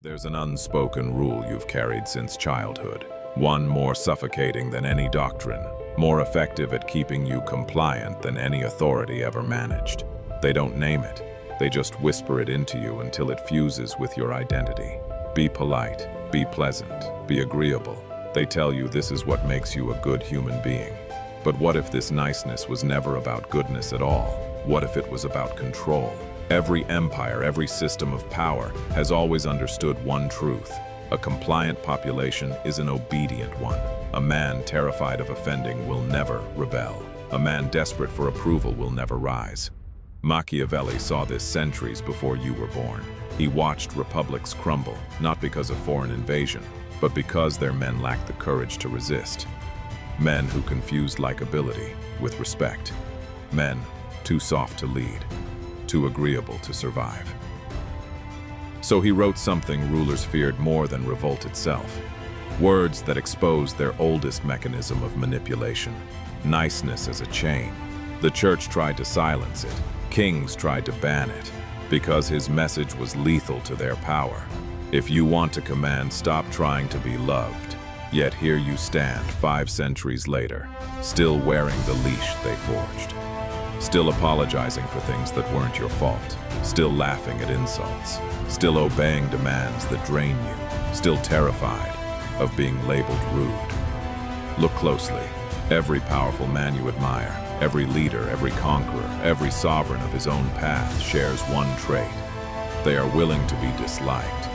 There's an unspoken rule you've carried since childhood, one more suffocating than any doctrine, more effective at keeping you compliant than any authority ever managed. They don't name it, they just whisper it into you until it fuses with your identity. Be polite, be pleasant, be agreeable. They tell you this is what makes you a good human being. But what if this niceness was never about goodness at all? What if it was about control? Every empire, every system of power has always understood one truth. A compliant population is an obedient one. A man terrified of offending will never rebel. A man desperate for approval will never rise. Machiavelli saw this centuries before you were born. He watched republics crumble, not because of foreign invasion, but because their men lacked the courage to resist. Men who confused likability with respect. Men too soft to lead, too agreeable to survive. So he wrote something rulers feared more than revolt itself. Words that exposed their oldest mechanism of manipulation. Niceness as a chain. The church tried to silence it. Kings tried to ban it, because his message was lethal to their power. If you want to command, stop trying to be loved. Yet here you stand 5 centuries later, still wearing the leash they forged. Still apologizing for things that weren't your fault. Still laughing at insults. Still obeying demands that drain you. Still terrified of being labeled rude. Look closely. Every powerful man you admire, every leader, every conqueror, every sovereign of his own path shares one trait. They are willing to be disliked.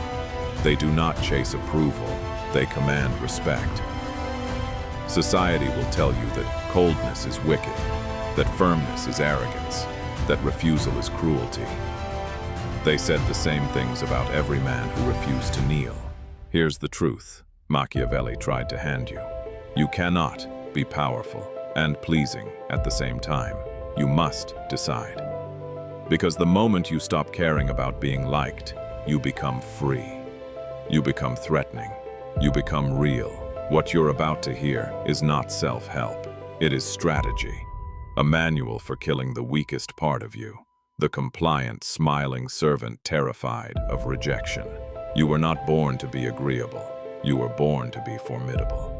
They do not chase approval, they command respect. Society will tell you that coldness is wicked, that firmness is arrogance, that refusal is cruelty. They said the same things about every man who refused to kneel. Here's the truth Machiavelli tried to hand you. You cannot be powerful and pleasing at the same time. You must decide. Because the moment you stop caring about being liked, you become free. You become threatening. You become real. What you're about to hear is not self-help. It is strategy. A manual for killing the weakest part of you. The compliant, smiling servant terrified of rejection. You were not born to be agreeable. You were born to be formidable.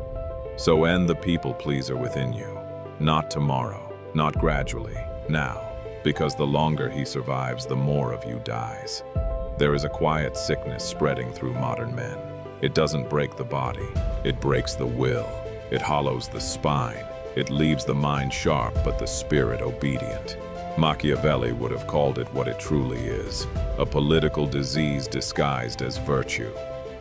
So end the people-pleaser within you. Not tomorrow, not gradually, now. Because the longer he survives, the more of you dies. There is a quiet sickness spreading through modern men. It doesn't break the body. It breaks the will. It hollows the spine. It leaves the mind sharp, but the spirit obedient. Machiavelli would have called it what it truly is, a political disease disguised as virtue.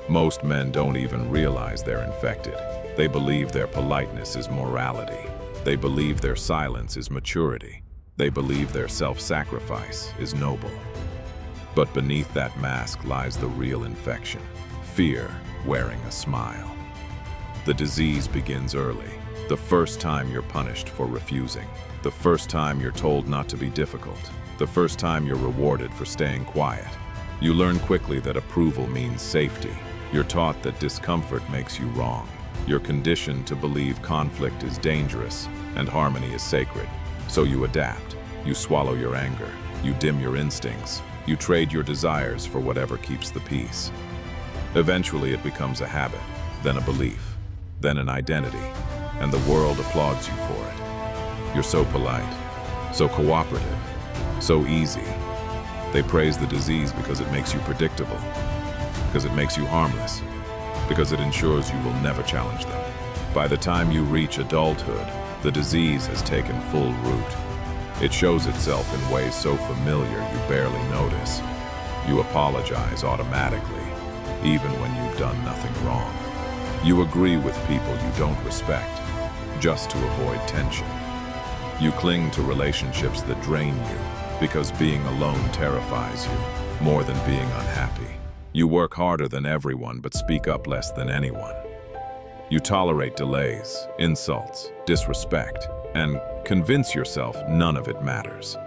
Most men don't even realize they're infected. They believe their politeness is morality. They believe their silence is maturity. They believe their self-sacrifice is noble. But beneath that mask lies the real infection, fear wearing a smile. The disease begins early. The first time you're punished for refusing. The first time you're told not to be difficult. The first time you're rewarded for staying quiet. You learn quickly that approval means safety. You're taught that discomfort makes you wrong. You're conditioned to believe conflict is dangerous and harmony is sacred. So you adapt. You swallow your anger. You dim your instincts. You trade your desires for whatever keeps the peace. Eventually it becomes a habit, then a belief, then an identity. And the world applauds you for it. You're so polite, so cooperative, so easy. They praise the disease because it makes you predictable, because it makes you harmless, because it ensures you will never challenge them. By the time you reach adulthood, the disease has taken full root. It shows itself in ways so familiar you barely notice. You apologize automatically, even when you've done nothing wrong. You agree with people you don't respect, just to avoid tension. You cling to relationships that drain you, because being alone terrifies you, more than being unhappy. You work harder than everyone, but speak up less than anyone. You tolerate delays, insults, disrespect, and convince yourself none of it matters.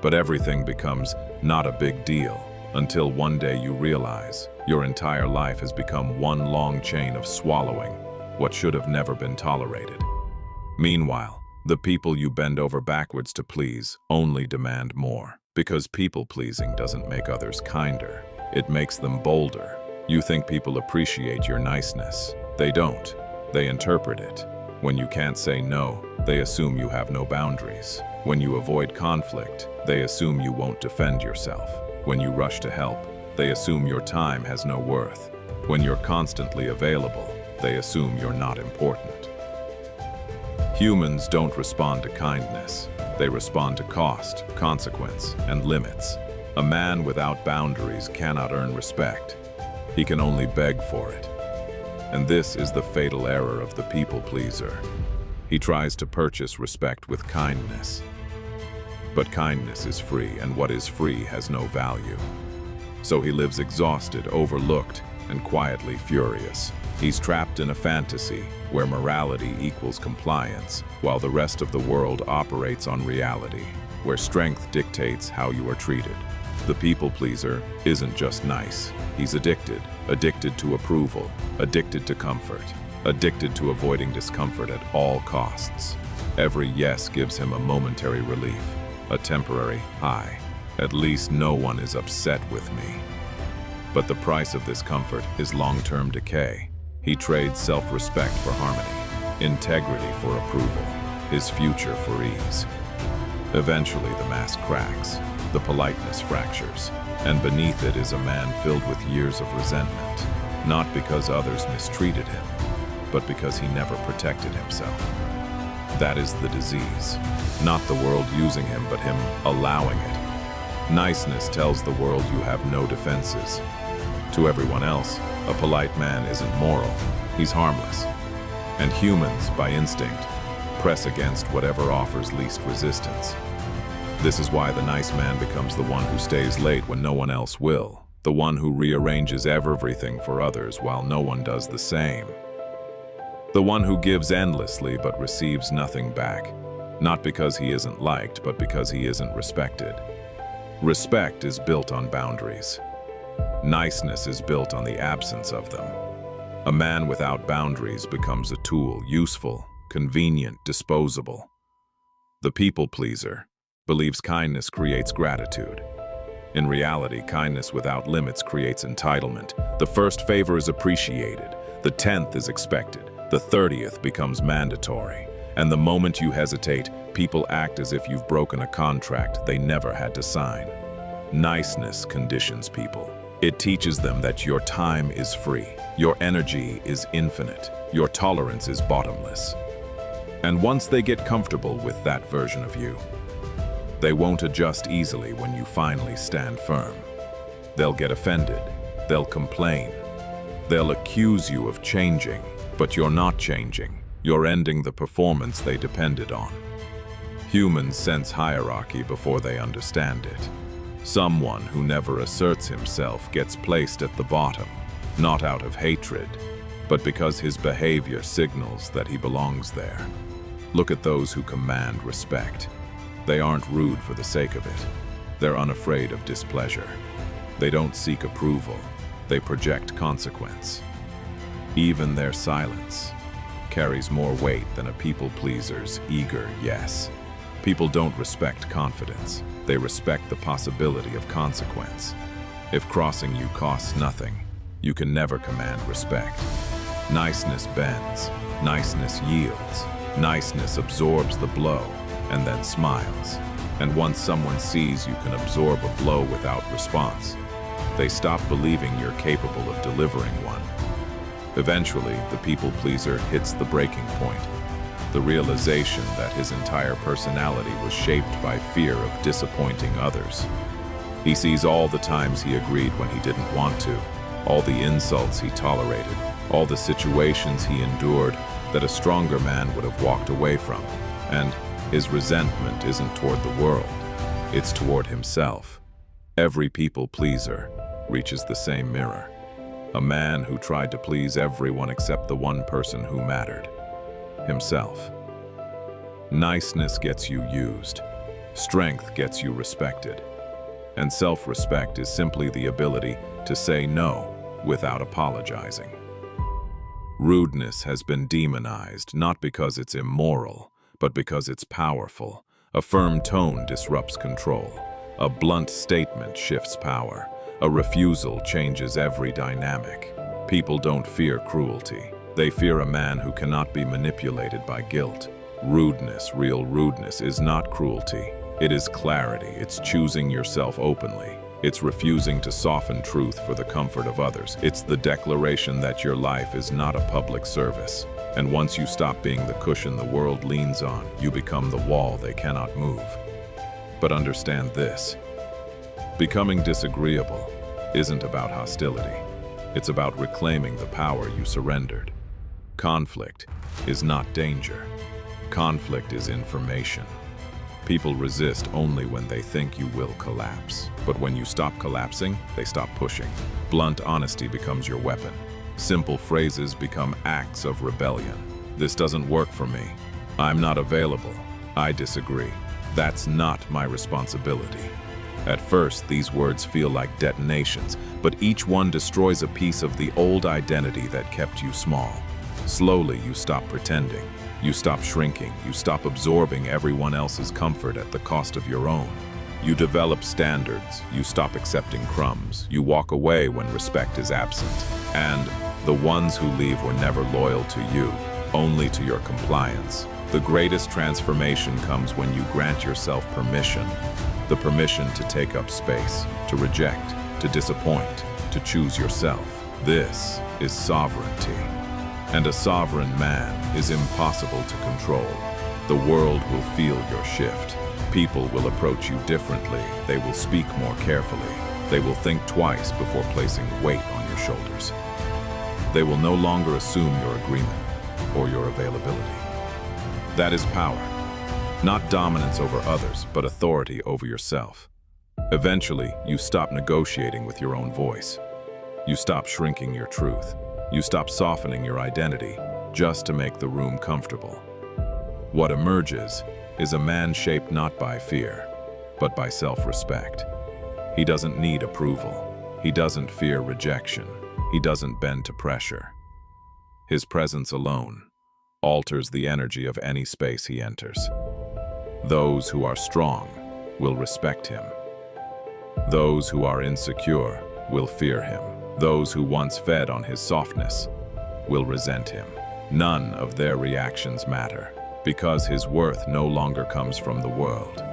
But everything becomes not a big deal until one day you realize your entire life has become one long chain of swallowing what should have never been tolerated. Meanwhile, the people you bend over backwards to please only demand more, because people-pleasing doesn't make others kinder. It makes them bolder. You think people appreciate your niceness. They don't. They interpret it. When you can't say no, they assume you have no boundaries. When you avoid conflict, they assume you won't defend yourself. When you rush to help, they assume your time has no worth. When you're constantly available, they assume you're not important. Humans don't respond to kindness. They respond to cost, consequence, and limits. A man without boundaries cannot earn respect. He can only beg for it. And this is the fatal error of the people pleaser. He tries to purchase respect with kindness. But kindness is free, and what is free has no value. So he lives exhausted, overlooked, and quietly furious. He's trapped in a fantasy where morality equals compliance, while the rest of the world operates on reality, where strength dictates how you are treated. The people pleaser isn't just nice. He's addicted to approval, addicted to comfort, addicted to avoiding discomfort at all costs. Every yes gives him a momentary relief, a temporary high. At least no one is upset with me. But the price of this comfort is long-term decay. He trades self-respect for harmony, integrity for approval, his future for ease. Eventually the mask cracks, the politeness fractures, and beneath it is a man filled with years of resentment, not because others mistreated him, but because he never protected himself. That is the disease, not the world using him, but him allowing it. Niceness tells the world you have no defenses. To everyone else, a polite man isn't moral, he's harmless. And humans, by instinct, press against whatever offers least resistance. This is why the nice man becomes the one who stays late when no one else will, the one who rearranges everything for others while no one does the same. The one who gives endlessly but receives nothing back, not because he isn't liked, but because he isn't respected. Respect is built on boundaries. Niceness is built on the absence of them. A man without boundaries becomes a tool, useful, convenient, disposable. The people pleaser believes kindness creates gratitude. In reality, kindness without limits creates entitlement. The first favor is appreciated, the 10th is expected, the 30th becomes mandatory. And the moment you hesitate, people act as if you've broken a contract they never had to sign. Niceness conditions people. It teaches them that your time is free, your energy is infinite, your tolerance is bottomless. And once they get comfortable with that version of you, they won't adjust easily when you finally stand firm. They'll get offended, they'll complain, they'll accuse you of changing, but you're not changing. You're ending the performance they depended on. Humans sense hierarchy before they understand it. Someone who never asserts himself gets placed at the bottom, not out of hatred, but because his behavior signals that he belongs there. Look at those who command respect. They aren't rude for the sake of it. They're unafraid of displeasure. They don't seek approval. They project consequence. Even their silence carries more weight than a people pleaser's eager yes. People don't respect confidence. They respect the possibility of consequence. If crossing you costs nothing, you can never command respect. Niceness bends, niceness yields, niceness absorbs the blow and then smiles. And once someone sees you can absorb a blow without response, they stop believing you're capable of delivering one. Eventually, the people pleaser hits the breaking point, the realization that his entire personality was shaped by fear of disappointing others. He sees all the times he agreed when he didn't want to, all the insults he tolerated, all the situations he endured that a stronger man would have walked away from. And his resentment isn't toward the world, it's toward himself. Every people pleaser reaches the same mirror. A man who tried to please everyone except the one person who mattered, himself. Niceness gets you used, strength gets you respected, and self-respect is simply the ability to say no without apologizing. Rudeness has been demonized not because it's immoral, but because it's powerful. A firm tone disrupts control. A blunt statement shifts power. A refusal changes every dynamic. People don't fear cruelty. They fear a man who cannot be manipulated by guilt. Rudeness, real rudeness, is not cruelty. It is clarity. It's choosing yourself openly. It's refusing to soften truth for the comfort of others. It's the declaration that your life is not a public service. And once you stop being the cushion the world leans on, you become the wall they cannot move. But understand this: becoming disagreeable isn't about hostility. It's about reclaiming the power you surrendered. Conflict is not danger. Conflict is information. People resist only when they think you will collapse. But when you stop collapsing, they stop pushing. Blunt honesty becomes your weapon. Simple phrases become acts of rebellion. This doesn't work for me. I'm not available. I disagree. That's not my responsibility. At first, these words feel like detonations, but each one destroys a piece of the old identity that kept you small. Slowly, you stop pretending. You stop shrinking. You stop absorbing everyone else's comfort at the cost of your own. You develop standards. You stop accepting crumbs. You walk away when respect is absent. And the ones who leave were never loyal to you, only to your compliance. The greatest transformation comes when you grant yourself permission. The permission to take up space, to reject, to disappoint, to choose yourself. This is sovereignty. And a sovereign man is impossible to control. The world will feel your shift. People will approach you differently. They will speak more carefully. They will think twice before placing weight on your shoulders. They will no longer assume your agreement or your availability. That is power. Not dominance over others, but authority over yourself. Eventually, you stop negotiating with your own voice. You stop shrinking your truth. You stop softening your identity just to make the room comfortable. What emerges is a man shaped not by fear, but by self-respect. He doesn't need approval. He doesn't fear rejection. He doesn't bend to pressure. His presence alone alters the energy of any space he enters. Those who are strong will respect him. Those who are insecure will fear him. Those who once fed on his softness will resent him. None of their reactions matter, because his worth no longer comes from the world.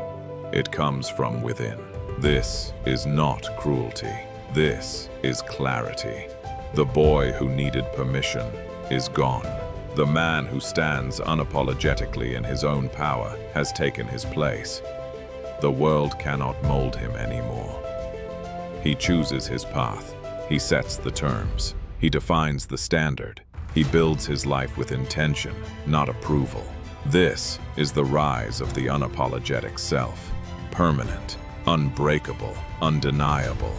It comes from within. This is not cruelty. This is clarity. The boy who needed permission is gone. The man who stands unapologetically in his own power has taken his place. The world cannot mold him anymore. He chooses his path. He sets the terms. He defines the standard. He builds his life with intention, not approval. This is the rise of the unapologetic self. Permanent, unbreakable, undeniable.